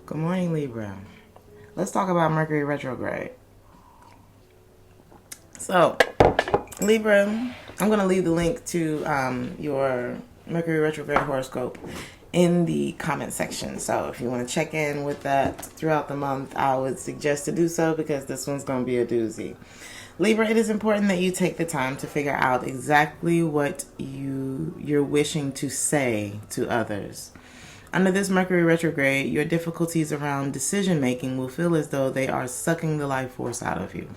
Good morning, Libra. Let's talk about Mercury retrograde. So, Libra, I'm going to leave the link to your Mercury retrograde horoscope in the comment section. So if you want to check in with that throughout the month, I would suggest to do so because this one's going to be a doozy. Libra, it is important that you take the time to figure out exactly what you're wishing to say to others. Under this Mercury retrograde, your difficulties around decision making will feel as though they are sucking the life force out of you.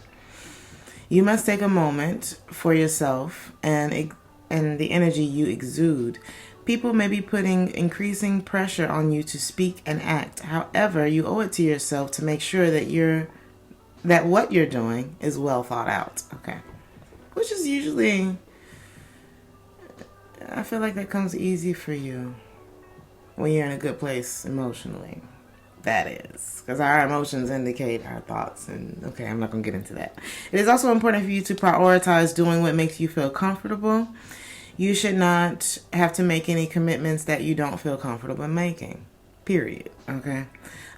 You must take a moment for yourself and the energy you exude. People may be putting increasing pressure on you to speak and act. However, you owe it to yourself to make sure that what you're doing is well thought out. Okay. Which is usually, I feel like that comes easy for you when you're in a good place emotionally. That is. Because our emotions indicate our thoughts. And okay, I'm not going to get into that. It is also important for you to prioritize doing what makes you feel comfortable. You should not have to make any commitments that you don't feel comfortable making. Period. Okay?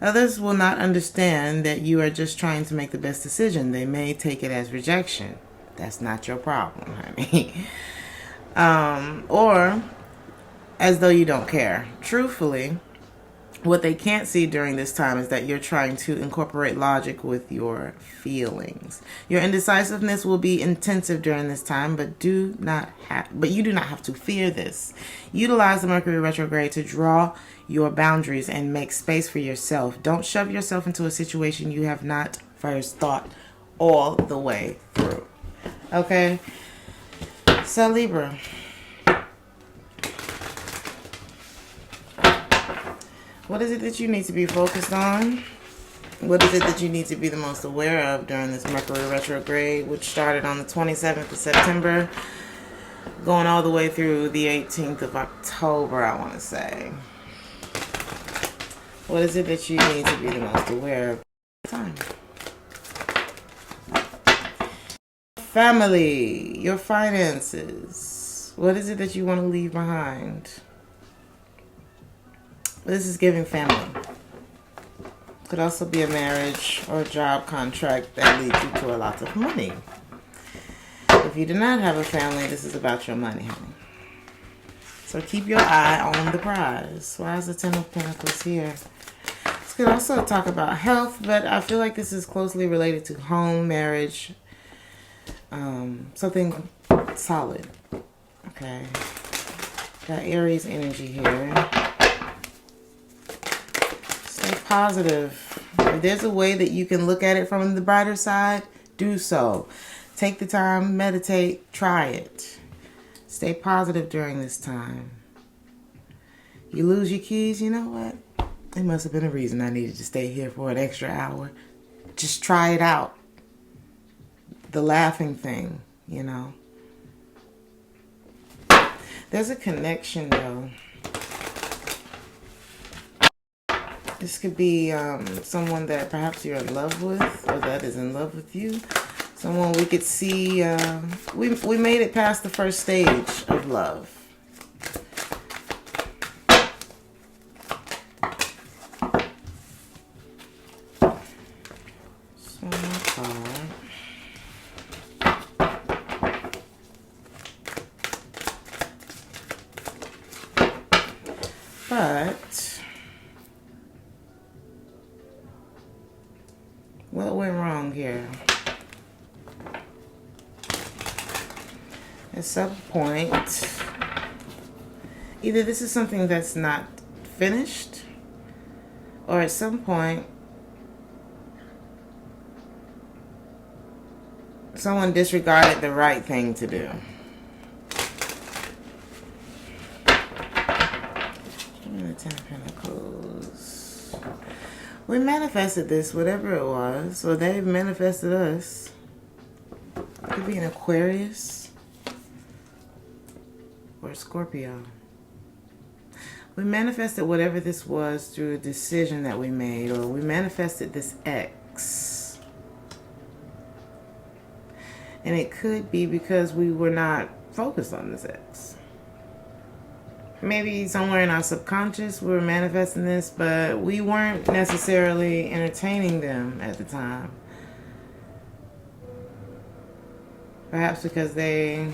Others will not understand that you are just trying to make the best decision. They may take it as rejection. That's not your problem, honey. Or as though you don't care. Truthfully, what they can't see during this time is that you're trying to incorporate logic with your feelings. Your indecisiveness will be intensive during this time, but you do not have to fear this. Utilize the Mercury retrograde to draw your boundaries and make space for yourself. Don't shove yourself into a situation you have not first thought all the way through. Okay? So Libra, what is it that you need to be focused on? What is it that you need to be the most aware of during this Mercury retrograde, which started on the 27th of September, going all the way through the 18th of October, I want to say. What is it that you need to be the most aware of? Time. Family, your finances. What is it that you want to leave behind? This is giving family. Could also be a marriage or a job contract that leads you to a lot of money. If you do not have a family, this is about your money, honey. So keep your eye on the prize. Why is the Ten of Pentacles here? This could also talk about health, but I feel like this is closely related to home, marriage, something solid. Okay. Got Aries energy here. Positive. If there's a way that you can look at it from the brighter side, do so. Take the time, meditate, try it. Stay positive during this time. You lose your keys, you know what? It must have been a reason I needed to stay here for an extra hour. Just try it out. The laughing thing, you know. There's a connection though. This could be someone that perhaps you're in love with or that is in love with you. Someone we could see, we made it past the first stage of love. So but what went wrong here? At some point, either this is something that's not finished, or at some point, someone disregarded the right thing to do. The Ten of Pentacles. We manifested this, whatever it was, or they've manifested us. It could be an Aquarius or a Scorpio. We manifested whatever this was through a decision that we made, or we manifested this ex. And it could be because we were not focused on this ex. maybe somewhere in our subconscious we were manifesting this, but we weren't necessarily entertaining them at the time. Perhaps because they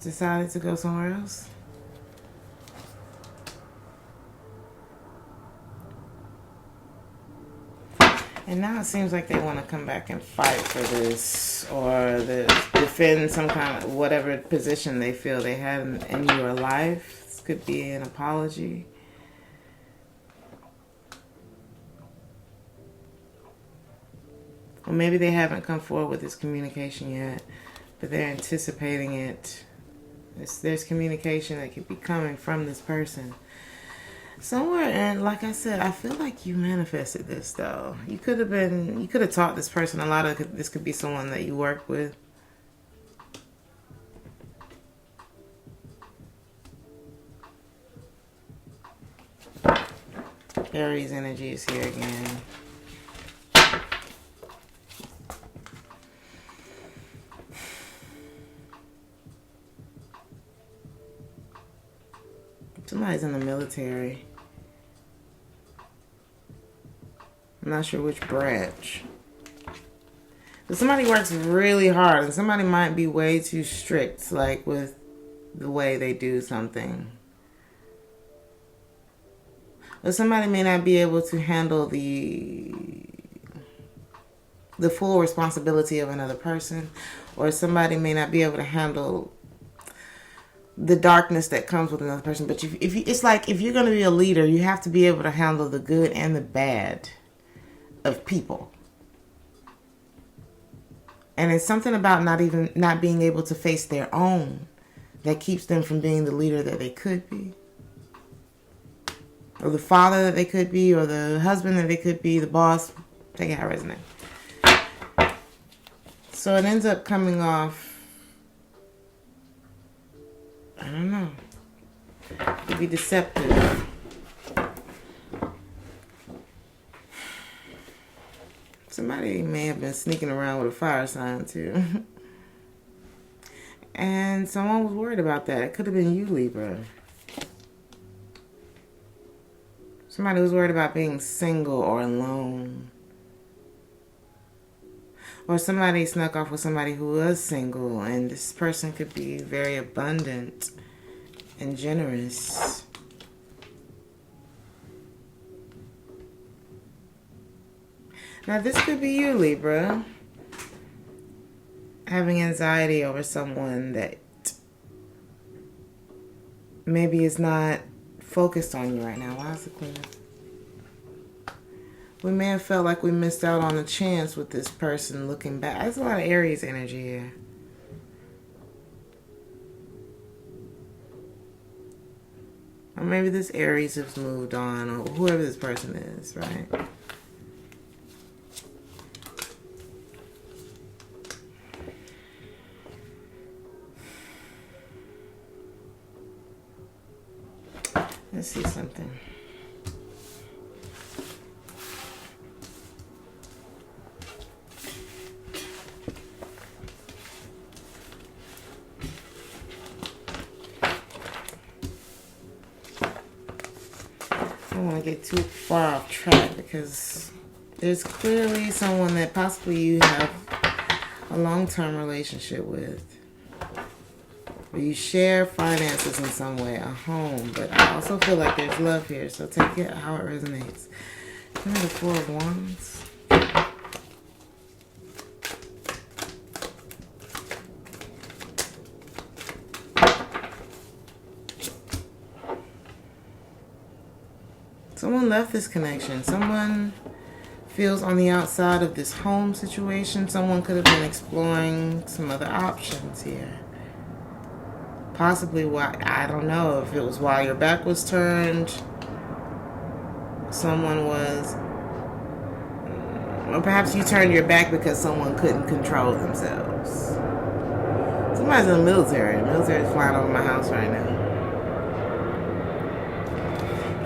decided to go somewhere else. And now it seems like they want to come back and fight for this, or defend some kind of whatever position they feel they had in your life. This could be an apology. Or maybe they haven't come forward with this communication yet, but they're anticipating it. There's communication that could be coming from this person somewhere. And like I said, I feel like you manifested this, though. You could have taught this person a lot of. This could be someone that you work with. Aries energy is here again. Somebody's in the military. I'm not sure which branch. But somebody works really hard, and somebody might be way too strict, like with the way they do something. Or somebody may not be able to handle the full responsibility of another person, or somebody may not be able to handle the darkness that comes with another person. But it's like, if you're going to be a leader, you have to be able to handle the good and the bad of people. And it's something about not being able to face their own that keeps them from being the leader that they could be, or the father that they could be, or the husband that they could be, the boss. Take it how it resonates. So it ends up coming off, I don't know, to be deceptive. Somebody may have been sneaking around with a fire sign too. And someone was worried about that. It could have been you, Libra. Somebody was worried about being single or alone. Or somebody snuck off with somebody who was single, and this person could be very abundant and generous. Now this could be you, Libra, having anxiety over someone that maybe is not focused on you right now. Why is the Queen? We may have felt like we missed out on a chance with this person looking back. There's a lot of Aries energy here. Or maybe this Aries has moved on, or whoever this person is, right? Let's see something. I don't want to get too far off track, because there's clearly someone that possibly you have a long-term relationship with. Or you share finances in some way, a home. But I also feel like there's love here, so take it how it resonates. Give me the Four of Wands. Someone left this connection. Someone feels on the outside of this home situation. Someone could have been exploring some other options here. Possibly why, I don't know if it was while your back was turned. Someone was, or perhaps you turned your back because someone couldn't control themselves. Somebody's in the military. The military is flying over my house right now.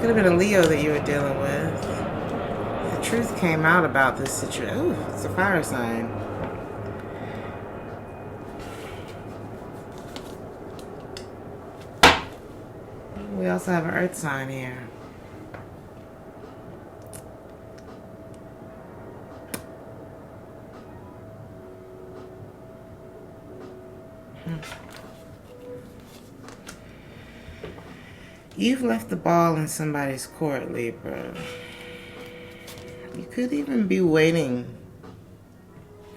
Could have been a Leo that you were dealing with. The truth came out about this situation. Ooh, it's a fire sign. also have an earth sign here. You've left the ball in somebody's court, Libra. You could even be waiting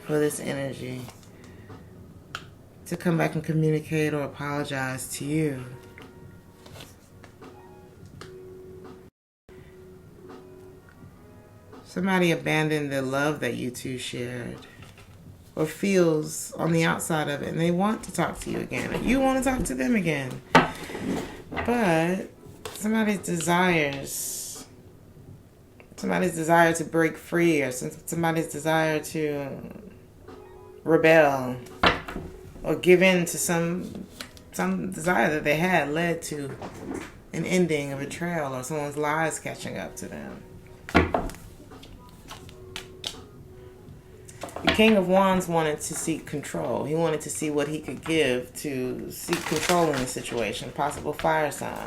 for this energy to come back and communicate or apologize to you. Somebody abandoned the love that you two shared, or feels on the outside of it, and they want to talk to you again, or you want to talk to them again. But somebody's desire to break free, or somebody's desire to rebel or give in to some desire that they had led to an ending, a betrayal, or someone's lies catching up to them. The King of Wands wanted to seek control. He wanted to see what he could give to seek control in the situation. Possible fire sign.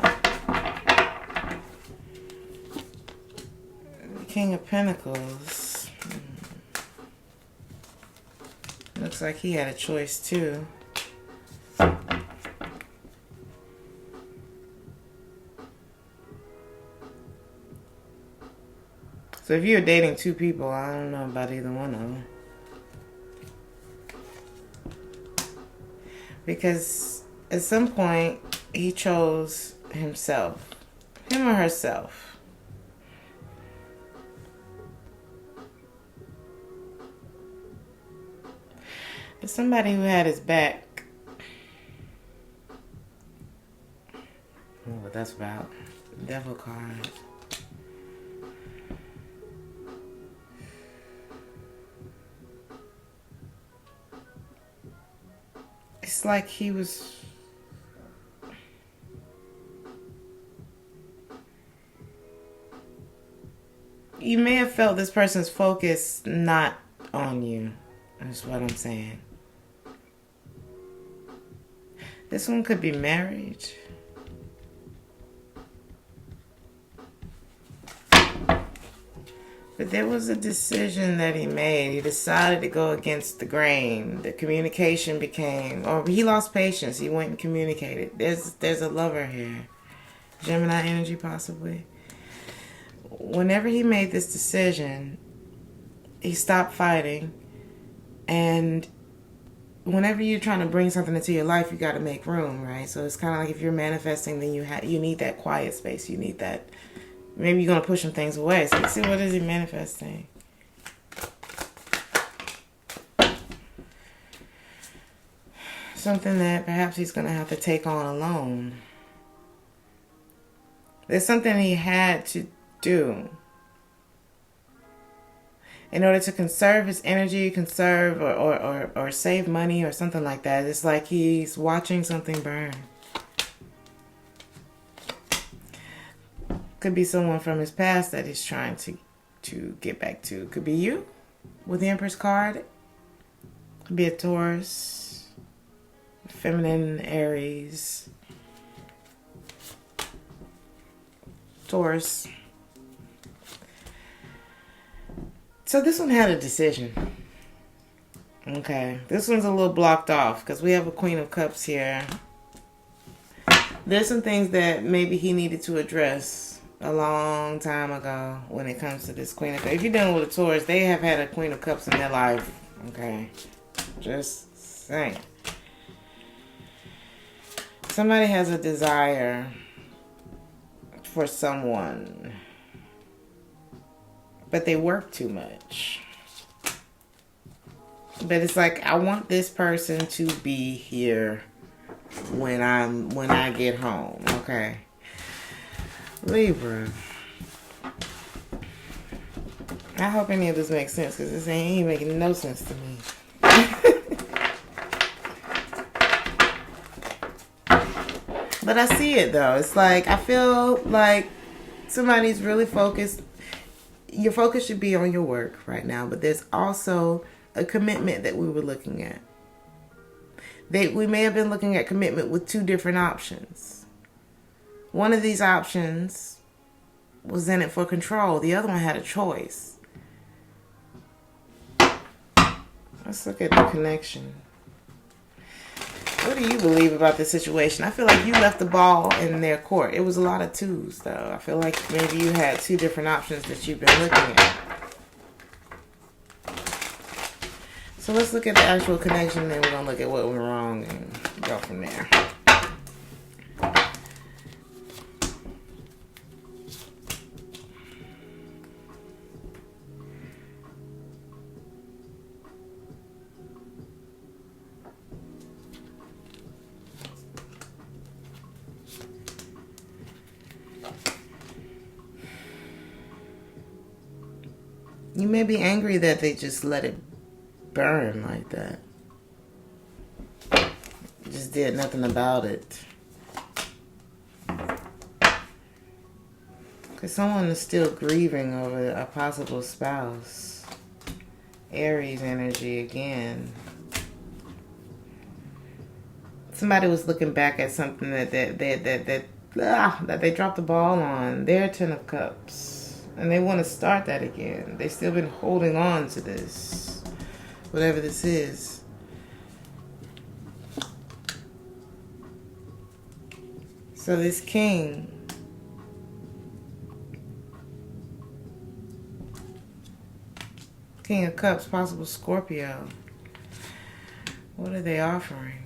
The King of Pentacles. Looks like he had a choice too. So if you're dating two people, I don't know about either one of them. Because at some point, he chose himself. Him or herself. It's somebody who had his back. I don't know what that's about. Devil card. It's like he was... You may have felt this person's focus not on you. That's what I'm saying. This one could be married. But there was a decision that he made. He decided to go against the grain. The communication became... Or he lost patience. He went and communicated. There's a lover here. Gemini energy, possibly. Whenever he made this decision, he stopped fighting. And whenever you're trying to bring something into your life, you got to make room, right? So it's kind of like if you're manifesting, then you need that quiet space. You need that... Maybe you're going to push some things away. So let's see, what is he manifesting? Something that perhaps he's going to have to take on alone. There's something he had to do in order to conserve his energy, conserve or save money or something like that. It's like he's watching something burn. Could be someone from his past that he's trying to get back to. Could be you with the Empress card. Could be a Taurus, feminine Aries, Taurus. So this one had a decision. Okay, this one's a little blocked off because we have a Queen of Cups here. There's some things that maybe he needed to address a long time ago when it comes to this Queen of Cups. If you're dealing with a Taurus, they have had a Queen of Cups in their life. Okay. Just saying. Somebody has a desire for someone, but they work too much. But it's like, I want this person to be here when I get home. Okay. Libra. I hope any of this makes sense, because this ain't making no sense to me. But I see it though. It's like, I feel like somebody's really focused. Your focus should be on your work right now, but there's also a commitment that we were looking at. We may have been looking at commitment with two different options. One of these options was in it for control. The other one had a choice. Let's look at the connection. What do you believe about this situation? I feel like you left the ball in their court. It was a lot of twos, though. I feel like maybe you had two different options that you've been looking at. So let's look at the actual connection, then we're going to look at what went wrong and go from there. You may be angry that they just let it burn like that. Just did nothing about it. Because someone is still grieving over a possible spouse. Aries energy again. Somebody was looking back at something that they dropped the ball on. Their 10 of Cups. And they want to start that again. They've still been holding on to this. Whatever this is. So this king. King of Cups, possible Scorpio. What are they offering?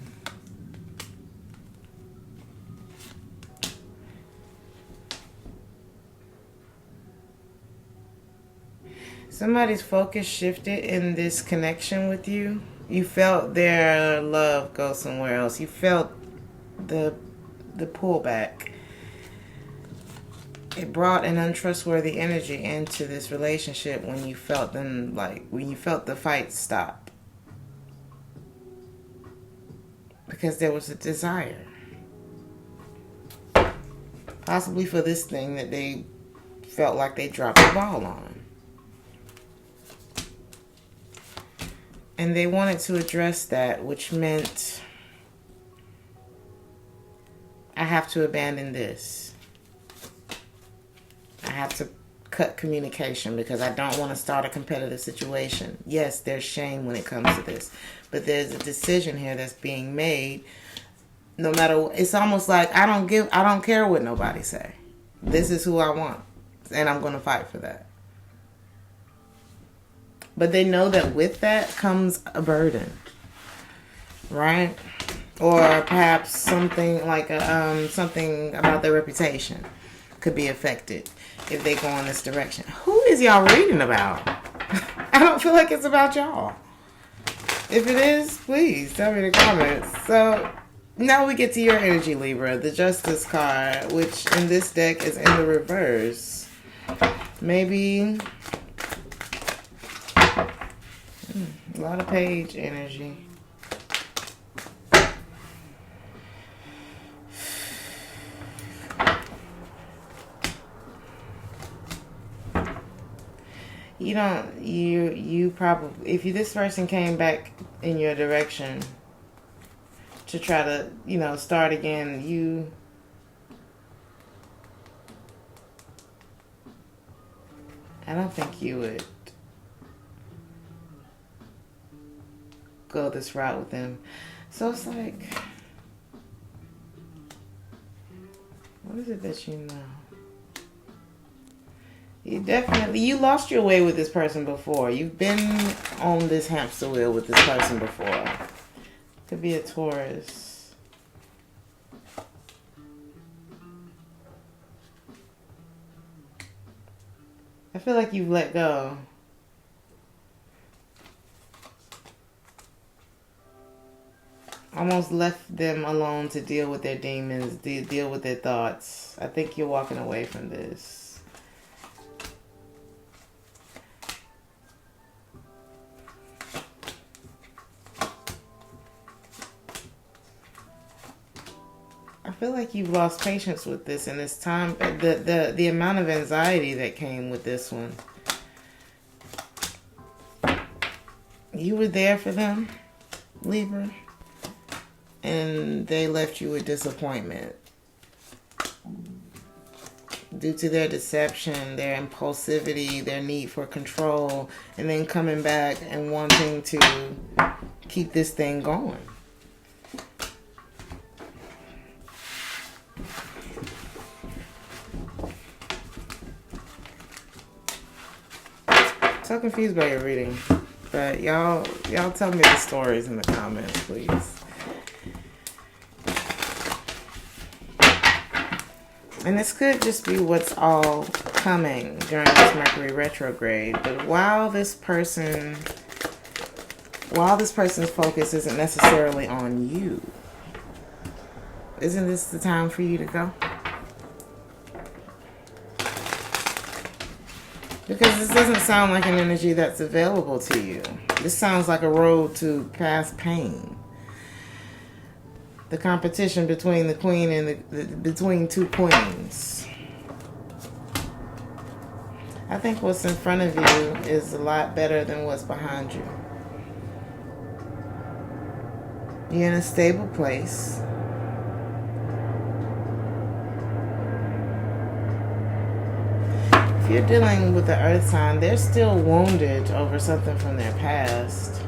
Somebody's focus shifted in this connection with you. You felt their love go somewhere else. You felt the pullback. It brought an untrustworthy energy into this relationship when you felt them, when you felt the fight stop. Because there was a desire. Possibly for this thing that they felt like they dropped the ball on. And they wanted to address that, which meant I have to abandon this. I have to cut communication because I don't want to start a competitive situation. Yes, there's shame when it comes to this, but there's a decision here that's being made. No matter, it's almost like I don't care what nobody say. This is who I want, and I'm going to fight for that. But they know that with that comes a burden, right? Or perhaps something like something about their reputation could be affected if they go in this direction. Who is y'all reading about? I don't feel like it's about y'all. If it is, please tell me in the comments. So now we get to your energy, Libra, the Justice card, which in this deck is in the reverse. Maybe a lot of page energy. You probably, if this person came back in your direction to try to, start again, I don't think you would go this route with them. So it's like, what is it that you know? You lost your way with this person before. You've been on this hamster wheel with this person before. Could be a Taurus. I feel like you've let go. Almost left them alone to deal with their demons, deal with their thoughts. I think you're walking away from this. I feel like you've lost patience with this in this time. The amount of anxiety that came with this one. You were there for them, Libra, and they left you with disappointment. due to their deception, their impulsivity, their need for control, and then coming back and wanting to keep this thing going. So confused by your reading, but y'all tell me the stories in the comments, please. And this could just be what's all coming during this Mercury retrograde. But while this person's focus isn't necessarily on you, isn't this the time for you to go? Because this doesn't sound like an energy that's available to you. This sounds like a road to past pain. The competition between the queen and between two queens. I think what's in front of you is a lot better than what's behind you. You're in a stable place. If you're dealing with the earth sign, they're still wounded over something from their past.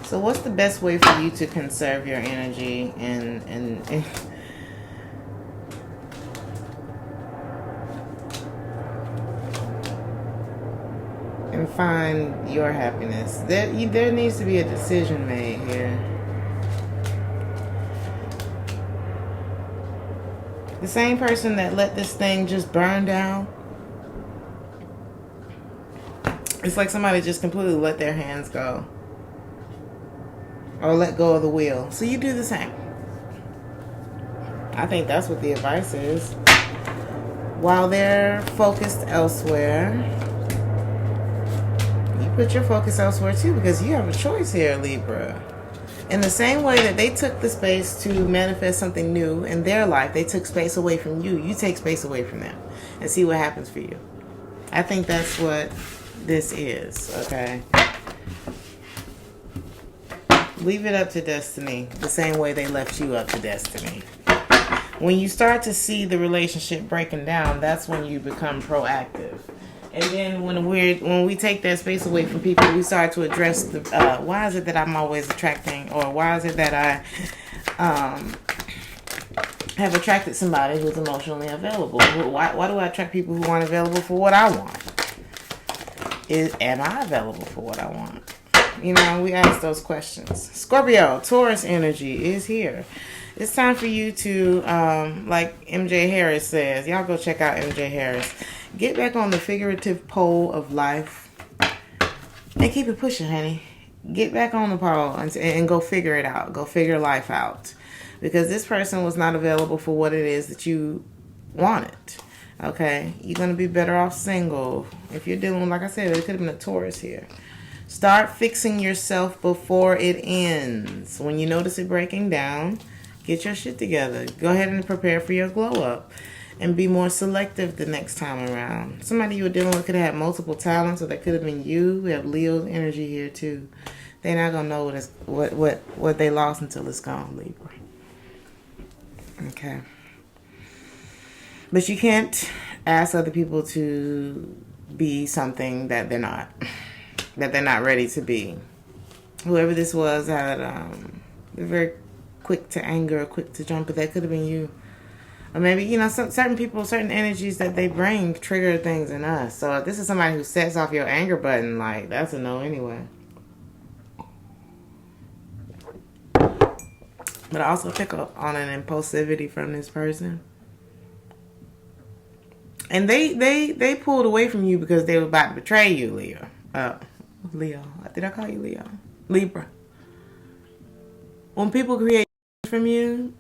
So what's the best way for you to conserve your energy and find your happiness? There needs to be a decision made here. The same person that let this thing just burn down, it's like somebody just completely let their hands go. Or let go of the wheel. So you do the same. I think that's what the advice is. While they're focused elsewhere, you put your focus elsewhere too, because you have a choice here, Libra. In the same way that they took the space to manifest something new in their life, they took space away from you. You take space away from them and see what happens for you. I think that's what this is, okay? Leave it up to destiny, the same way they left you up to destiny. When you start to see the relationship breaking down, that's when you become proactive. And then when we take that space away from people, we start to address the why is it that I'm always attracting, or why is it that I have attracted somebody who's emotionally available? Why do I attract people who aren't available for what I want? Am I available for what I want? You know, we ask those questions. Scorpio, Taurus energy is here. It's time for you to, like MJ Harris says, y'all go check out MJ Harris. Get back on the figurative pole of life and keep it pushing, honey. Get back on the pole and go figure it out. Go figure life out. Because this person was not available for what it is that you wanted. Okay? You're going to be better off single. If you're dealing, like I said, it could have been a Taurus here. Start fixing yourself before it ends. When you notice it breaking down, get your shit together. Go ahead and prepare for your glow up. And be more selective the next time around. Somebody you were dealing with could have had multiple talents, or that could have been you. We have Leo's energy here too. They're not going to know what they lost until it's gone, Libra. Okay. But you can't ask other people to be something that they're not. That they're not ready to be. Whoever this was had they're very quick to anger, quick to jump, but that could have been you. Or maybe, you know, certain people, certain energies that they bring trigger things in us. So if this is somebody who sets off your anger button, like, that's a no anyway. But I also pick up on an impulsivity from this person. And they pulled away from you because they were about to betray you, Leo. Leo. Did I call you Leo? Libra. When people create from you,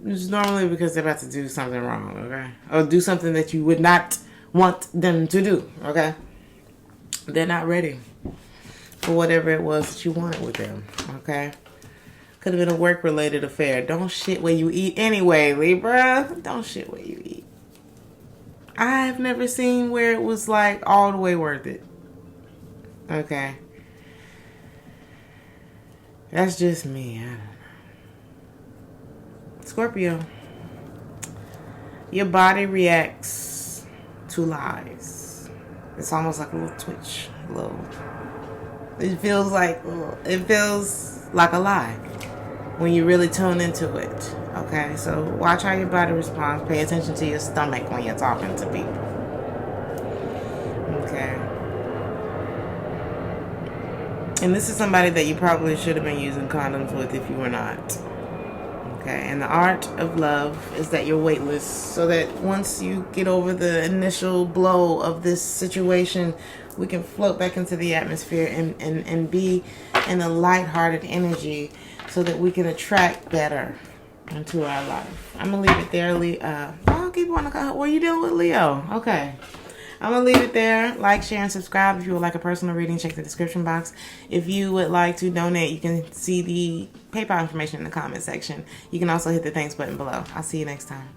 it's normally because they're about to do something wrong, okay? Or do something that you would not want them to do, okay? They're not ready for whatever it was that you wanted with them, okay? Could have been a work-related affair. Don't shit where you eat anyway, Libra. Don't shit where you eat. I've never seen where it was like all the way worth it. Okay. That's just me. I don't know. Scorpio. Your body reacts to lies. It's almost like a little twitch. It feels like a lie when you really tune into it. Okay, so watch how your body responds. Pay attention to your stomach when you're talking to people. Okay. And this is somebody that you probably should have been using condoms with if you were not. Okay, and the art of love is that you're weightless, so that once you get over the initial blow of this situation, we can float back into the atmosphere and be in a lighthearted energy so that we can attract better into our life. I'm going to leave it there, Leo. I'll keep on the call. What are you dealing with, Leo? Okay. I'm going to leave it there. Like, share, and subscribe. If you would like a personal reading, check the description box. If you would like to donate, you can see the PayPal information in the comment section. You can also hit the thanks button below. I'll see you next time.